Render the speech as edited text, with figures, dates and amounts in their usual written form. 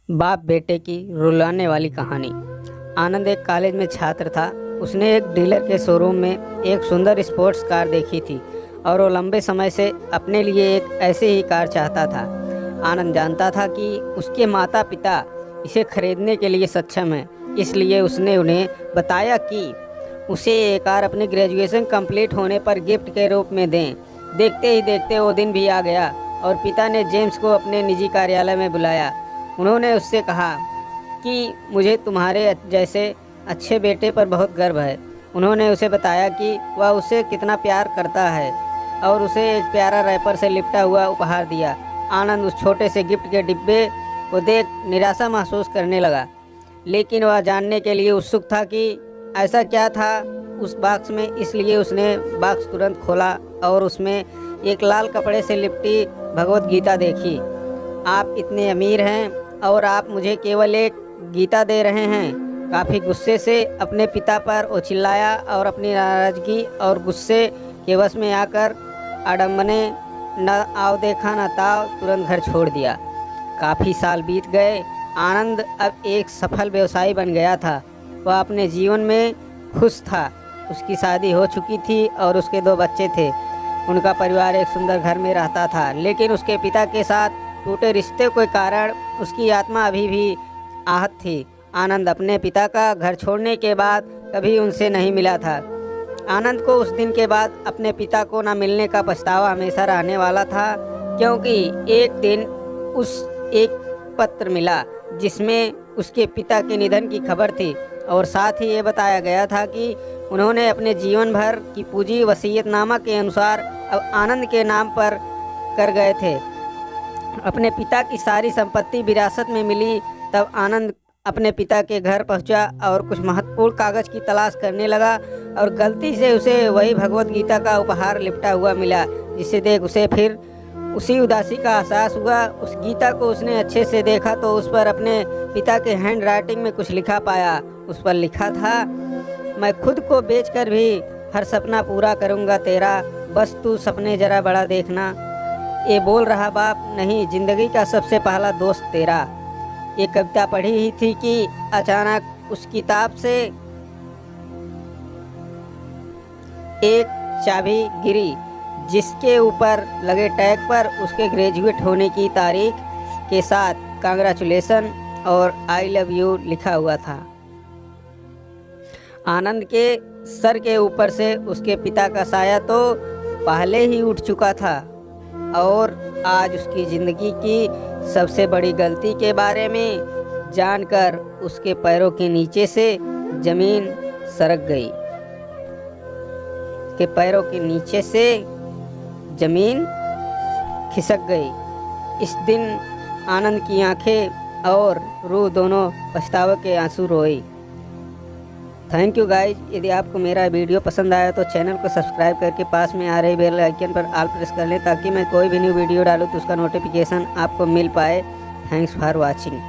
बाप बेटे की रुलाने वाली कहानी। आनंद एक कॉलेज में छात्र था। उसने एक डीलर के शोरूम में एक सुंदर स्पोर्ट्स कार देखी थी और वो लंबे समय से अपने लिए एक ऐसी ही कार चाहता था। आनंद जानता था कि उसके माता पिता इसे खरीदने के लिए सक्षम हैं, इसलिए उसने उन्हें बताया कि उसे ये कार अपनी ग्रेजुएशन कंप्लीट होने पर गिफ्ट के रूप में दें। देखते ही देखते वो दिन भी आ गया और पिता ने जेम्स को अपने निजी कार्यालय में बुलाया। उन्होंने उससे कहा कि मुझे तुम्हारे जैसे अच्छे बेटे पर बहुत गर्व है। उन्होंने उसे बताया कि वह उसे कितना प्यार करता है और उसे एक प्यारा रैपर से लिपटा हुआ उपहार दिया। आनंद उस छोटे से गिफ्ट के डिब्बे को देख निराशा महसूस करने लगा, लेकिन वह जानने के लिए उत्सुक था कि ऐसा क्या था उस बॉक्स में। इसलिए उसने बॉक्स तुरंत खोला और उसमें एक लाल कपड़े से लिपटी भगवत गीता देखी। आप इतने अमीर हैं और आप मुझे केवल एक गीता दे रहे हैं। काफ़ी गुस्से से अपने पिता पर वो चिल्लाया और अपनी नाराज़गी और गुस्से के वश में आकर आडम्बने न आओ देखा न ताव तुरंत घर छोड़ दिया। काफ़ी साल बीत गए। आनंद अब एक सफल व्यवसायी बन गया था। वह अपने जीवन में खुश था। उसकी शादी हो चुकी थी और उसके 2 बच्चे थे। उनका परिवार एक सुंदर घर में रहता था, लेकिन उसके पिता के साथ टूटे रिश्ते के कारण उसकी आत्मा अभी भी आहत थी। आनंद अपने पिता का घर छोड़ने के बाद कभी उनसे नहीं मिला था। आनंद को उस दिन के बाद अपने पिता को न मिलने का पछतावा हमेशा रहने वाला था, क्योंकि एक दिन उस एक पत्र मिला जिसमें उसके पिता के निधन की खबर थी और साथ ही ये बताया गया था कि उन्होंने अपने जीवन भर की पूंजी वसीयतनामा के अनुसार अब आनंद के नाम पर कर गए थे। अपने पिता की सारी संपत्ति विरासत में मिली। तब आनंद अपने पिता के घर पहुंचा और कुछ महत्वपूर्ण कागज़ की तलाश करने लगा और गलती से उसे वही भगवत गीता का उपहार लिपटा हुआ मिला, जिसे देख उसे फिर उसी उदासी का एहसास हुआ। उस गीता को उसने अच्छे से देखा तो उस पर अपने पिता के हैंड राइटिंग में कुछ लिखा पाया। उस पर लिखा था, मैं खुद को बेचकर भी हर सपना पूरा करूँगा तेरा, बस तू सपने ज़रा बड़ा देखना। ये बोल रहा बाप नहीं, जिंदगी का सबसे पहला दोस्त तेरा। ये कविता पढ़ी ही थी कि अचानक उस किताब से एक चाबी गिरी, जिसके ऊपर लगे टैग पर उसके ग्रेजुएट होने की तारीख के साथ कांग्रेचुलेसन और आई लव यू लिखा हुआ था। आनंद के सर के ऊपर से उसके पिता का साया तो पहले ही उठ चुका था और आज उसकी ज़िंदगी की सबसे बड़ी गलती के बारे में जानकर उसके पैरों के नीचे से ज़मीन सरक गई। के पैरों के नीचे से ज़मीन खिसक गई। इस दिन आनंद की आंखें और रूह दोनों पछतावे के आंसू रोई। Thank you guys. यदि आपको मेरा वीडियो पसंद आया तो चैनल को सब्सक्राइब करके पास में आ रही बेल आइकन पर ऑल प्रेस कर लें, ताकि मैं कोई भी न्यू वीडियो डालूँ तो उसका नोटिफिकेशन आपको मिल पाए। Thanks for watching.